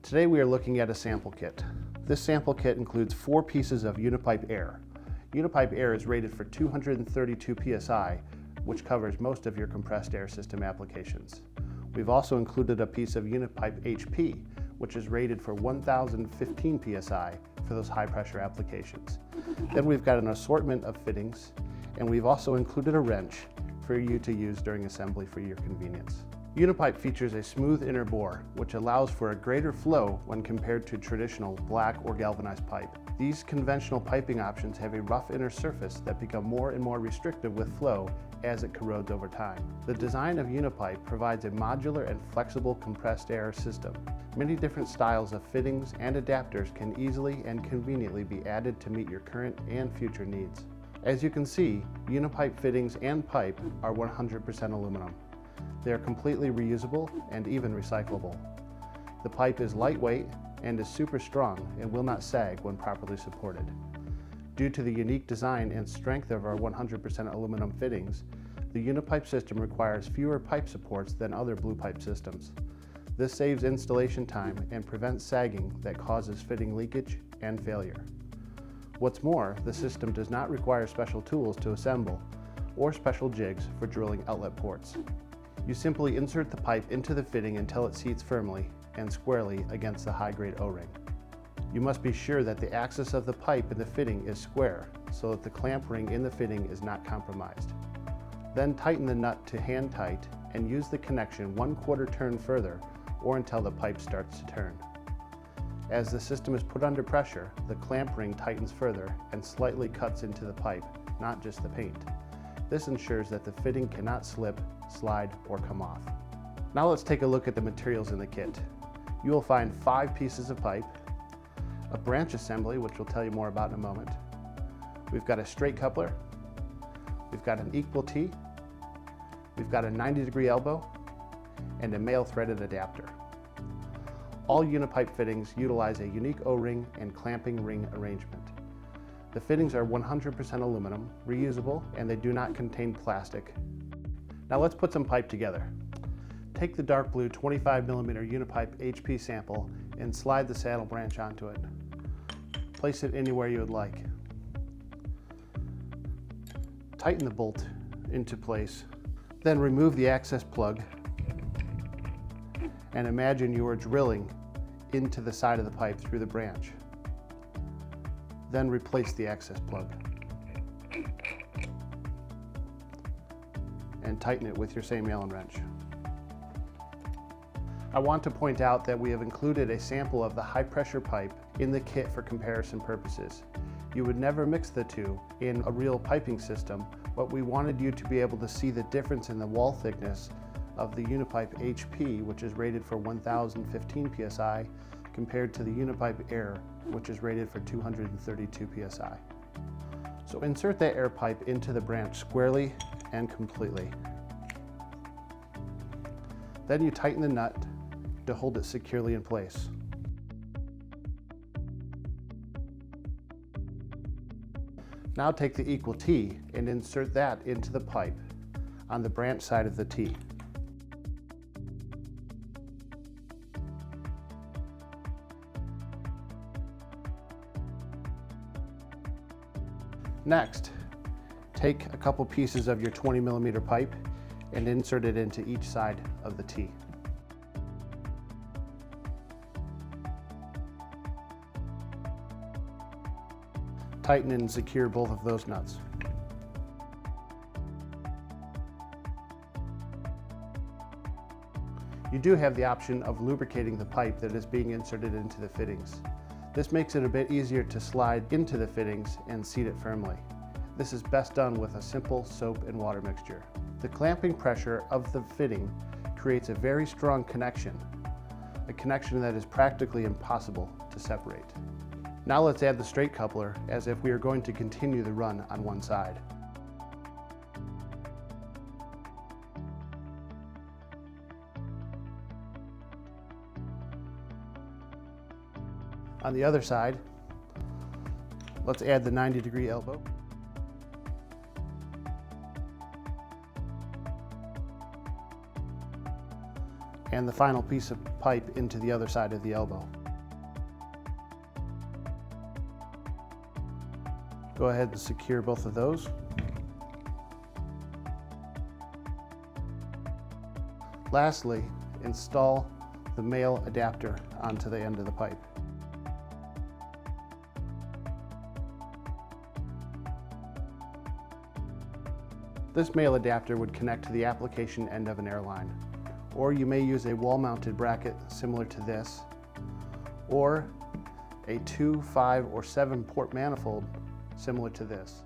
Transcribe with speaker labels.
Speaker 1: Today we are looking at a sample kit. This sample kit includes 4 pieces of Unipipe Air. Unipipe Air is rated for 232 psi, which covers most of your compressed air system applications. We've also included a piece of Unipipe HP, which is rated for 1015 psi for those high pressure applications. Then we've got an assortment of fittings, and we've also included a wrench for you to use during assembly for your convenience. Unipipe features a smooth inner bore, which allows for a greater flow when compared to traditional black or galvanized pipe. These conventional piping options have a rough inner surface that become more and more restrictive with flow as it corrodes over time. The design of Unipipe provides a modular and flexible compressed air system. Many different styles of fittings and adapters can easily and conveniently be added to meet your current and future needs. As you can see, Unipipe fittings and pipe are 100% aluminum. They are completely reusable and even recyclable. The pipe is lightweight and is super strong and will not sag when properly supported. Due to the unique design and strength of our 100% aluminum fittings, the Unipipe system requires fewer pipe supports than other blue pipe systems. This saves installation time and prevents sagging that causes fitting leakage and failure. What's more, the system does not require special tools to assemble or special jigs for drilling outlet ports. You simply insert the pipe into the fitting until it seats firmly and squarely against the high-grade O-ring. You must be sure that the axis of the pipe in the fitting is square so that the clamp ring in the fitting is not compromised. Then tighten the nut to hand tight and use the connection 1/4 turn further or until the pipe starts to turn. As the system is put under pressure, the clamp ring tightens further and slightly cuts into the pipe, not just the paint. This ensures that the fitting cannot slip, slide, or come off. Now let's take a look at the materials in the kit. You will find 5 pieces of pipe, a branch assembly, which we'll tell you more about in a moment. We've got a straight coupler, we've got an equal T, we've got a 90-degree elbow, and a male threaded adapter. All Unipipe fittings utilize a unique O-ring and clamping ring arrangement. The fittings are 100% aluminum, reusable, and they do not contain plastic. Now let's put some pipe together. Take the dark blue 25mm Unipipe HP sample and slide the saddle branch onto it. Place it anywhere you would like. Tighten the bolt into place. Then remove the access plug and imagine you are drilling into the side of the pipe through the branch. Then replace the access plug and tighten it with your same Allen wrench. I want to point out that we have included a sample of the high pressure pipe in the kit for comparison purposes. You would never mix the two in a real piping system, but we wanted you to be able to see the difference in the wall thickness of the Unipipe HP, which is rated for 1015 psi, compared to the Unipipe Air, which is rated for 232 psi. So insert that air pipe into the branch squarely and completely. Then you tighten the nut to hold it securely in place. Now take the equal T and insert that into the pipe on the branch side of the T. Next, take a couple pieces of your 20mm pipe and insert it into each side of the T. Tighten and secure both of those nuts. You do have the option of lubricating the pipe that is being inserted into the fittings. This makes it a bit easier to slide into the fittings and seat it firmly. This is best done with a simple soap and water mixture. The clamping pressure of the fitting creates a very strong connection, a connection that is practically impossible to separate. Now let's add the straight coupler as if we are going to continue the run on one side. On the other side, let's add the 90-degree elbow. And the final piece of pipe into the other side of the elbow. Go ahead and secure both of those. Lastly, install the male adapter onto the end of the pipe. This male adapter would connect to the application end of an air line, or you may use a wall-mounted bracket similar to this, or a 2, 5, or 7 port manifold similar to this.